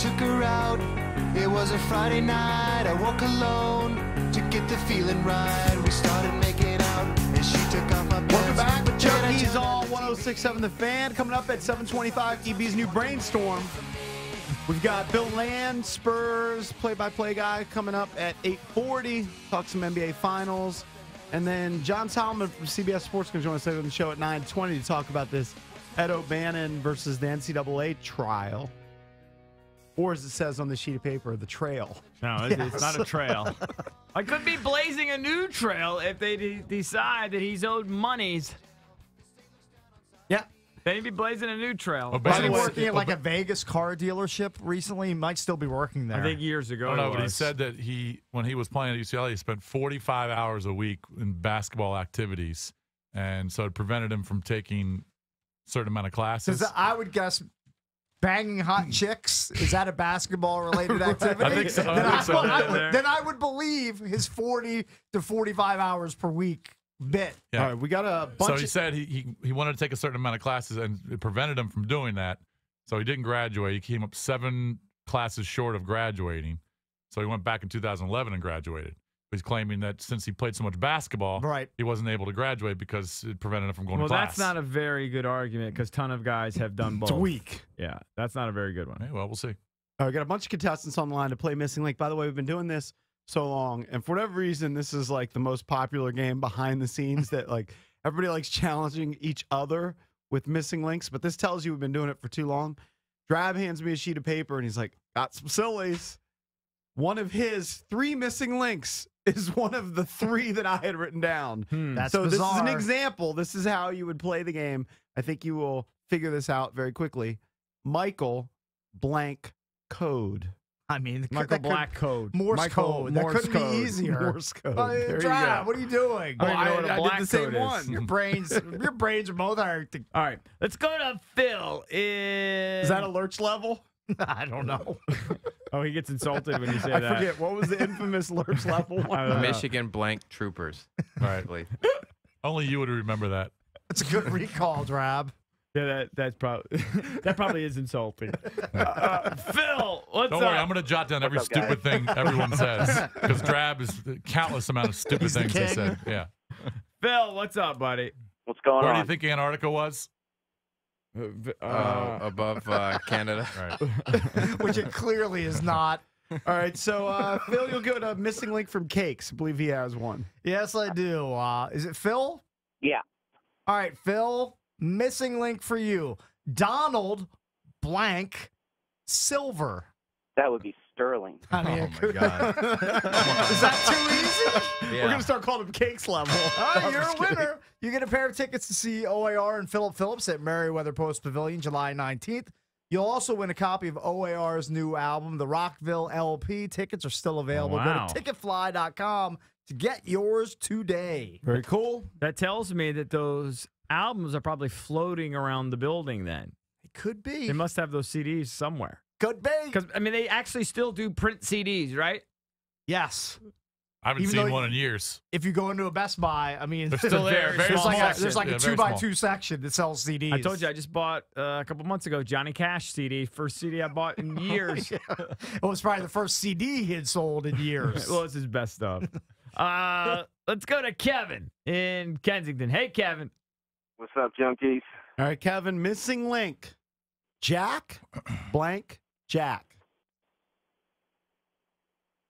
took her out. It was a Friday night, I woke alone to get the feeling right. We started making out, and she took off my pants. Welcome back. But then I Junkies turned on on the 106.7 The Fan. Coming up at 7:25, EB's new Brainstorm. We've got Bill Land, Spurs play-by-play guy, coming up at 8:40. Talk some NBA Finals. And then John Solomon from CBS Sports going to join us later on the show at 9:20 to talk about this Ed O'Bannon versus the NCAA trial. Or as it says on the sheet of paper, the trail. No, it's not a trail. I could be blazing a new trail if they decide that he's owed monies. Yeah. They'd be blazing a new trail. Was By he the way, working at like a Vegas car dealership recently? He might still be working there. I think years ago. I don't know, it but he was. said that when he was playing at UCLA, he spent 45 hours a week in basketball activities, and so it prevented him from taking a certain amount of classes. I would guess banging hot chicks, is that a basketball-related activity? I think so. Then I would believe his 40 to 45 hours per week bit. Yeah. All right, we got a bunch So he said he wanted to take a certain amount of classes, and it prevented him from doing that. So he didn't graduate. He came up 7 classes short of graduating. So he went back in 2011 and graduated. He's claiming that since he played so much basketball, Right. he wasn't able to graduate because it prevented him from going Well, to class. that's not a very good argument because ton of guys have done both. It's weak. Yeah, that's not a very good one. Okay, well, we'll see. All right, we got a bunch of contestants on the line to play Missing Link. By the way, we've been doing this so long, and for whatever reason, this is like the most popular game behind the scenes that like everybody likes challenging each other with Missing Links. But this tells you we've been doing it for too long. Drab hands me a sheet of paper, and he's like, "Got some sillies." One of his 3 missing links is one of the 3 that I had written down. That's So bizarre. this is an example. This is how you would play the game. I think you will figure this out very quickly. Michael blank code. I mean, Michael Black code. Morse Michael code. That Morse couldn't code. be easier. Morse code. There you Drab, go. what are you doing? I don't even know what a I did black the same code is. one. Your brains are both hurting. All right, let's go to Phil. Is that a lurch level? I don't know. Oh, he gets insulted when you say I that. forget. What was the infamous lurch level? I don't know. Michigan blank troopers. All right. Only you would remember that. It's a good recall, Drab. Yeah, that's probably that probably is insulting. Phil, what's Don't up? worry, I'm going to jot down every stupid thing everyone says because Drab is countless amount of stupid He's the things they king. said. Yeah. Phil, what's up, buddy? What's going Where on? do you think Antarctica was? Above Canada. All right. Which it clearly is not. All right, so Phil, you'll go to missing link from Cakes. I believe he has one. Yes, I do. Is it Phil? Yeah. All right, Phil. Missing link for you. Donald blank Silver. That would be Sterling. I mean, Oh my God. is that too easy? Yeah. We're going to start calling him Cakes level. All right, I'm you're just a kidding. winner. You get a pair of tickets to see OAR and Philip Phillips at Merriweather Post Pavilion, July 19th. You'll also win a copy of OAR's new album, The Rockville LP. Tickets are still available. Wow. Go to ticketfly.com to get yours today. Very cool. That tells me that those albums are probably floating around the building then. It could be. They must have those CDs somewhere. Could be. Because, I mean, they actually still do print CDs, right? Yes. I haven't Even seen though one in years. If you go into a Best Buy, I mean, They're still there. Very there's small like a, section. there's like Yeah, a very 2x2 section that sells CDs. I told you, I just bought a couple months ago Johnny Cash CD. First CD I bought in years. It was probably the first CD he had sold in years. Well, it's his best stuff. Let's go to Kevin in Kensington. Hey, Kevin. What's up, junkies? All right, Kevin, missing link. Jack blank Jack.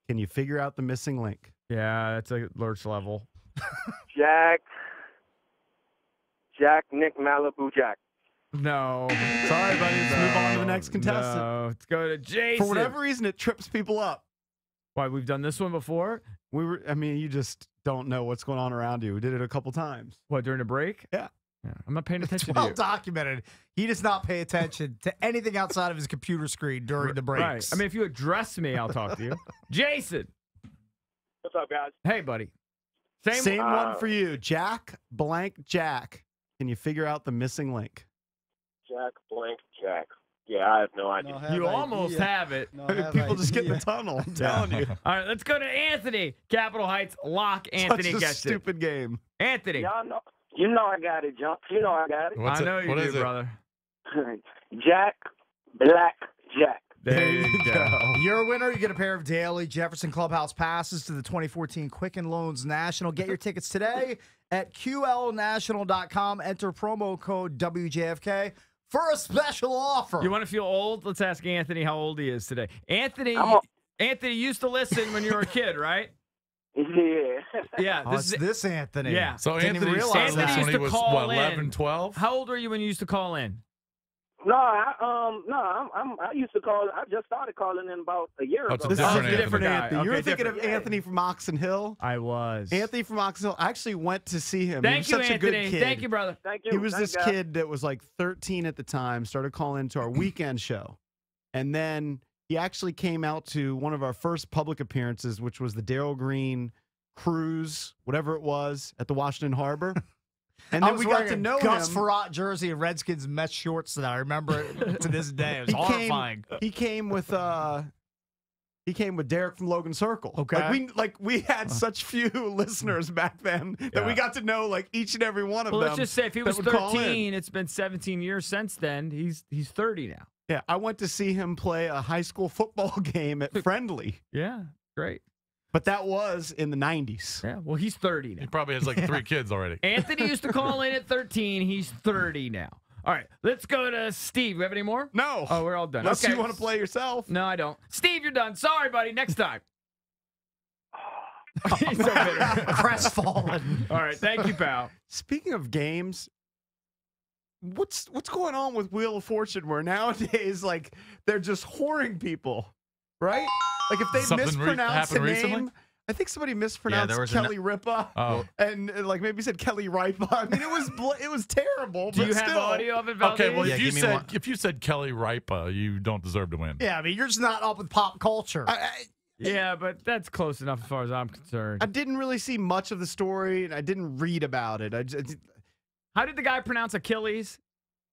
Can you figure out the missing link? Yeah, that's a lurch level. Jack, Nick Malibu Jack. No. Sorry, buddy. Let's move on to the next contestant. No. Let's go to Jason. For whatever reason, it trips people up. Why, we've done this one before? I mean, you just don't know what's going on around you. We did it a couple times. What, during the break? Yeah. I'm not paying It's attention to well you. documented. He does not pay attention to anything outside of his computer screen during the breaks. Right. I mean, if you address me, I'll talk to you. Jason. What's up, guys? Hey, buddy. Same one for you. Jack blank Jack. Can you figure out the missing link? Jack blank Jack. Yeah, I have no idea. You almost have it. People just get in the tunnel. I'm telling you. All right, let's go to Anthony. Capitol Heights. Lock. Anthony Such a gets stupid game. it. Anthony. Y'all know. You know I got it, Jump. You know I got it. I know you What do, is it? brother. Jack, Black, Jack. There you go. You're a winner. You get a pair of daily Jefferson Clubhouse passes to the 2014 Quicken Loans National. Get your tickets today at QLNational.com. Enter promo code WJFK for a special offer. You want to feel old? Let's ask Anthony how old he is today. Anthony used to used when you were a kid, right? Yeah. Yeah. Oh, this Anthony. Yeah. So Didn't even Anthony realize started Anthony this used when he to was, call what, in. 11, 12? How old were you when you used to call in? I used to call. I just started calling in about a year Oh, ago. it's This is Different a different Anthony. Anthony. Okay, You're thinking different. of Anthony from Oxon Hill. I was. Anthony from Oxon Hill. I actually went to see him. Thank he you, was such Anthony. a good kid. Thank you, brother. Thank you. He was Thanks, this guys. kid that was like 13 at the time, started calling into our weekend show. And then he actually came out to one of our first public appearances, which was the Darryl Green cruise, whatever it was, at the Washington Harbor. And I then was we got wearing to know a Gus him. Farrat jersey and Redskins mesh shorts that I remember to this day. It was horrifying. He came with Derek from Logan Circle. Okay. We had such few listeners back then that we got to know like each and every one of Well, them. let's just say if he that was would call in. 13, it's been 17 years since then. He's 30 now. Yeah, I went to see him play a high school football game at Friendly, Yeah, great. but that was in the 90s. Yeah, well, he's 30 now. He probably has like 3 kids already. Anthony used to call in at 13. He's 30 now. All right, let's go to Steve. We have any more? No. Oh, we're all done. Unless Okay. you want to play yourself. No, I don't. Steve, you're done. Sorry, buddy. Next time. He's so bitter. Crestfallen. All right, thank you, pal. Speaking of games, what's going on with Wheel of Fortune where nowadays like they're just whoring people, right? Like if they Something mispronounce a happened name, recently? I think somebody mispronounced there was Kelly Ripa, Oh. and like maybe said Kelly Ripa. I mean, it was terrible. Do but you have still. audio of it, Valdez? Okay, well, Yeah, give me one. if you said Kelly Ripa, you don't deserve to win. Yeah, I mean, you're just not up with pop culture. Yeah, but that's close enough as far as I'm concerned. I didn't really see much of the story, and I didn't read about it. How did the guy pronounce Achilles?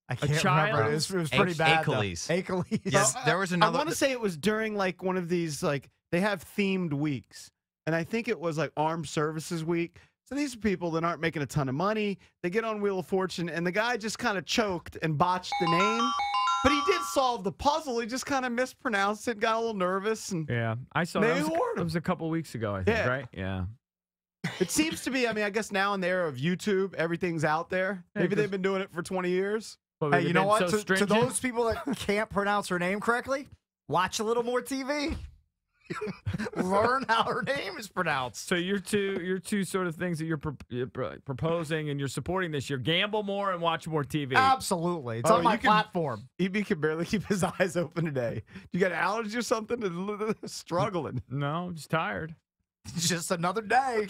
I can't child? remember. It was pretty bad. though. Achilles. Achilles. Yes, there was I another. want to say it was during like one of these like they have themed weeks, and I think it was like Armed Services Week. So these are people that aren't making a ton of money. They get on Wheel of Fortune, and the guy just kind of choked and botched the name, but he did solve the puzzle. He just kind of mispronounced it, got a little nervous, and Yeah, I saw They it. whored him. It was a couple weeks ago, I think, Yeah. right? Yeah. it seems to be. I mean, I guess now in the era of YouTube, everything's out there. Yeah, Maybe 'cause- they've been doing it for 20 years. Well, Hey, they've you know been what? so To stringent. those people that can't pronounce her name correctly, watch a little more TV. Learn how her name is pronounced. So your two sort of things that you're proposing and you're supporting this year: gamble more and watch more TV. Absolutely. It's Oh, on my you can- platform. EB can barely keep his eyes open today. You got an allergy or something? Struggling. No, I'm just tired. It's just another day.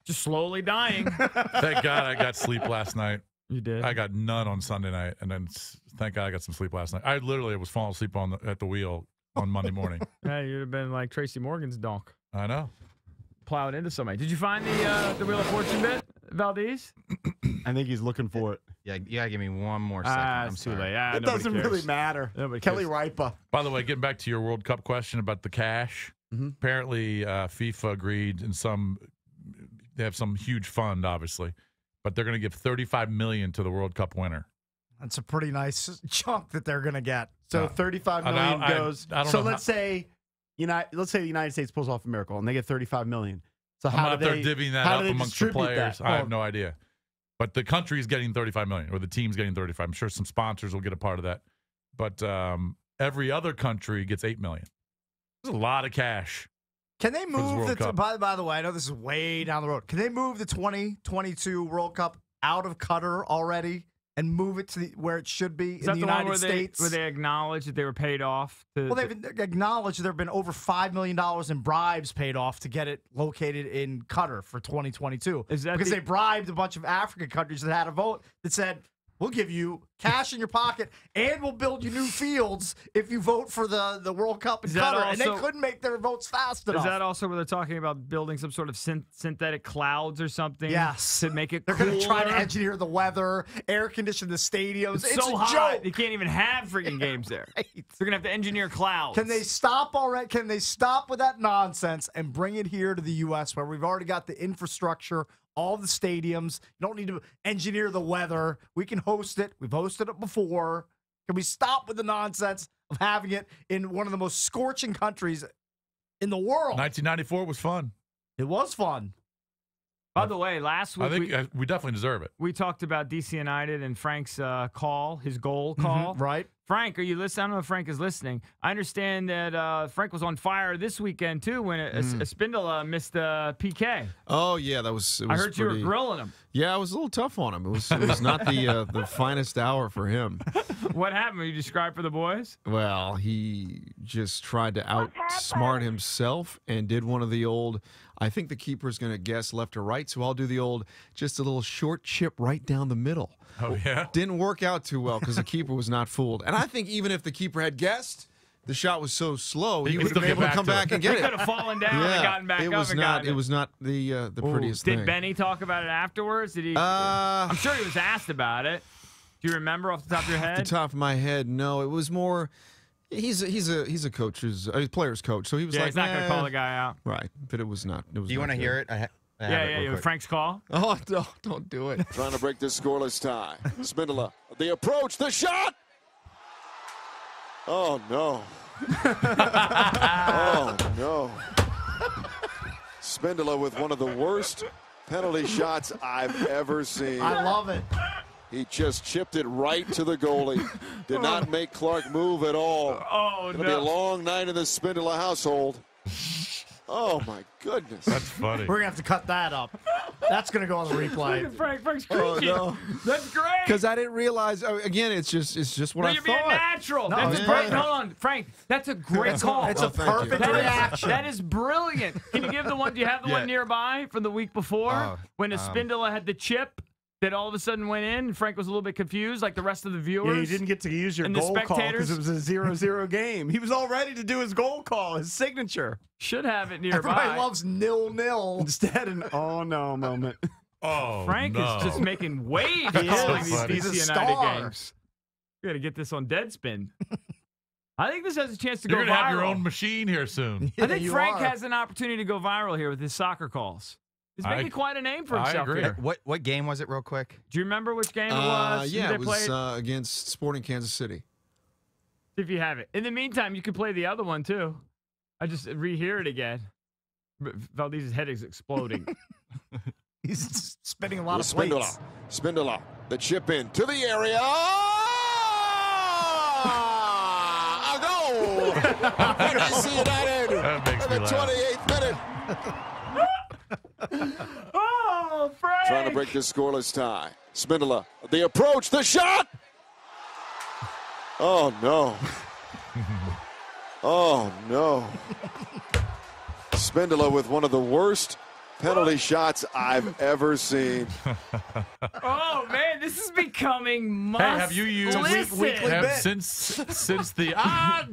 Just slowly dying. Thank God I got sleep last night. You did. I got none on Sunday night, and then thank God I got some sleep last night. I literally was falling asleep at the wheel on Monday morning. Hey, you'd have been like Tracy Morgan's donk. I know. Plowed into somebody. Did you find the Wheel of Fortune bit, Valdez? I think he's looking for it. Yeah, you gotta give me one more second. I'm it's too sorry. late. Ah, It nobody doesn't cares. really matter. Nobody Kelly cares. Ripa. By the way, getting back to your World Cup question about the cash, Mhm. apparently FIFA agreed they have some huge fund, obviously, but they're going to give $35 million to the World Cup winner. That's a pretty nice chunk that they're going to get. So Uh, 35 I million don't- goes. I don't So know let's say let's say the United States pulls off a miracle and they get 35 million. So how I'm do not they there divvying that how up do they amongst the distribute players. that? I have no idea. But the country's getting 35 million, or the team's getting 35. I'm sure some sponsors will get a part of that. But every other country gets 8 million. There's a lot of cash. Can they this move World the Cup. by the way, I know this is way down the road. Can they move the 2022 World Cup out of Qatar already and move it to where it should be Is in that the the one United where States? they acknowledged that they were paid off? Well, they've acknowledged there have been over $5 million in bribes paid off to get it located in Qatar for 2022. Is that because the- they bribed a bunch of African countries that had a vote that said, we'll give you cash in your pocket and we'll build you new fields if you vote for the World Cup in Is that Qatar. And they also- couldn't make their votes fast enough. Is that also where they're talking about building some sort of synthetic clouds or something? Yes. To make it They're cooler? going to try to engineer the weather, air condition the stadiums. It's It's so a hot. joke. You can't even have freaking games there. They're going to have to engineer clouds. Can they stop already? Can they stop with that nonsense and bring it here to the U.S. where we've already got the infrastructure, all the stadiums? You don't need to engineer the weather. We can host it. We've hosted it before. Can we stop with the nonsense? of having it in one of the most scorching countries in the world. 1994 was fun. It was fun. By the way, last week I think we definitely deserve it. we talked about DC United and Frank's call, his goal call. Right? Frank, are you listening? I don't know if Frank is listening. I understand that Frank was on fire this weekend, too, when Espindola missed a PK. Oh yeah, it was I heard you pretty, were grilling him. Yeah, I was a little tough on him. It was not the finest hour for him. What happened? Will you describe for the boys? Well, he just tried to outsmart himself and did one of the old, I think the keeper's going to guess left or right, so I'll do the old, just a little short chip right down the middle. Oh, yeah? Didn't work out too well because the keeper was not fooled. And I think even if the keeper had guessed, the shot was so slow, he could would have still been able get to come back back and He get could it. have fallen down and gotten back it up was and not. gotten It was not the prettiest Did thing. Benny talk about it afterwards? Did he? I'm sure he was asked about it. Do you remember off the top of your Off head? the top of my head, no. It was more. He's a coach, he's a player's coach, so he was Yeah, like, he's not going to call the guy out. right, but it was not. It was. Do you want to hear it? I have Yeah, it real quick. Frank's call. Oh, no, don't do it. Trying to break this scoreless tie. Spindola, the approach, the shot. Oh, no. Oh, no. Spindola with one of the worst penalty shots I've ever seen. I love it. He just chipped it right to the goalie. Did not make Clark move at all. Oh, It'll be a long night in the Spindola household. Oh, my goodness. That's funny. We're going to have to cut that up. That's going to go on the replay. Frank's Oh, crazy. no. That's great. Because I didn't realize. Again, it's just what No, I you're being thought. natural. No, That's a yeah. great. Hold on, Frank. That's a great call. It's Oh, a thank you. perfect That is- reaction. that is brilliant. Can you give the one? Do you have the Yeah. one nearby from the week before when Espindola had the chip that all of a sudden went in? And Frank was a little bit confused, like the rest of the viewers. Yeah, you didn't get to use your And the goal call spectators? because it was a 0-0 game. He was all ready to do his goal call, his signature. Should have it nearby. Everybody loves 0-0. Instead, an oh no moment. Oh, Frank no. is just making waves He calling is. these funny. He's a DC star. United games. We got to get this on Deadspin. I think this has a chance to You're go going to viral. have your own machine here soon. I think you Frank are. has an opportunity to go viral here with his soccer calls. He's I- making quite a name for I himself agree. here. What game was it, real quick? Do you remember which game it was? Yeah, Who it they was played? against Sporting Kansas City. If you have it. In the meantime, you could play the other one too. I just rehear it again. Valdez's head is exploding. He's spinning a lot of Spindola. plates. Spindola. The chip in to the area. A goal! DC United That makes in me the laugh. 28th minute. Oh, Frank! Trying to break this scoreless tie. Spindola. The approach. The shot. Oh, no. Oh, no. Spindola with one of the worst penalty shots I've ever seen. Oh man, this is becoming must Hey, have you used listen. since the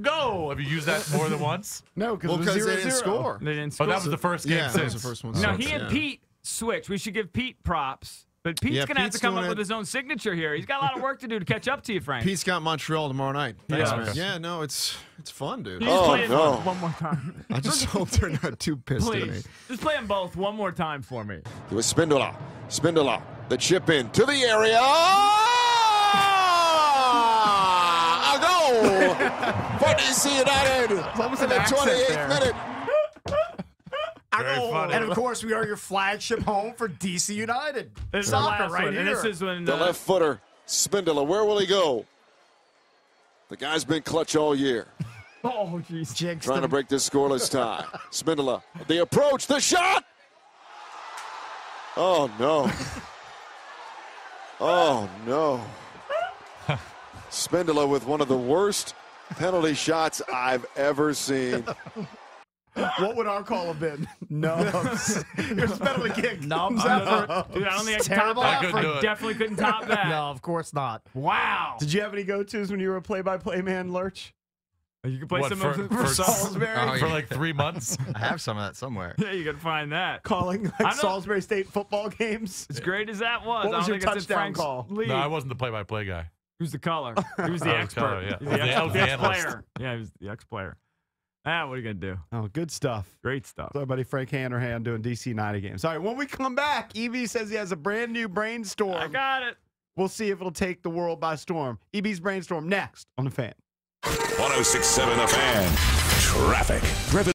go? Have you used that more than once? No, because Well, it was because they didn't 0-0. score. They didn't Oh, score. that was the first game Yeah, that since. was the first one. No, since, he and yeah. Pete switched. We should give Pete props. But Pete's Yeah, going to have to Pete's come doing up it. with his own signature here. He's got a lot of work to do to catch up to you, Frank. Pete's got Montreal tomorrow night. Thanks, Yeah. man. Yeah, no, it's fun, dude. Can you just Oh, play it no. one more time? I just hope they're not too pissed at me. Please. Just play them both one more time for me. It was Spindola. Spindola. The chip in to the area. A goal for DC United in the 28th minute. Very funny. And of course, we are your flagship home for DC United. This is the Soccer last right one. here. And this is when The left footer, Spindola. Where will he go? The guy's been clutch all year. oh, jeez. Jinxed Trying to him. break this scoreless tie. Spindola. The approach. The shot. Oh, no. Oh, no. Spindola with one of the worst penalty shots I've ever seen. What would our call have been? Nubs. Here's a penalty kick. Nubs Dude, effort. I don't think I can top Terrible that. effort. I couldn't do it. Definitely couldn't top that. No, of course not. Wow. Did you have any go-tos when you were a play-by-play man, Lurch? You can play What, some for- of for Salisbury? Oh, For yeah. like 3 months. I have some of that somewhere. Yeah, you can find that. Calling I like know- Salisbury State football games? As great as that was, What I was don't your think it's in touchdown Frank's call? league. No, I wasn't the play-by-play guy. Who's the color? He was the I was expert. color, yeah. He's I was the analyst. player. Yeah, he was the ex-player. What are you going to do? Oh, good stuff. Great stuff. So, buddy, Frank Hanrahan doing DC 90 games. All right, when we come back, EB says he has a brand new brainstorm. I got it. We'll see if it'll take the world by storm. EB's brainstorm next on The Fan. 1067 The Fan. Traffic. Driven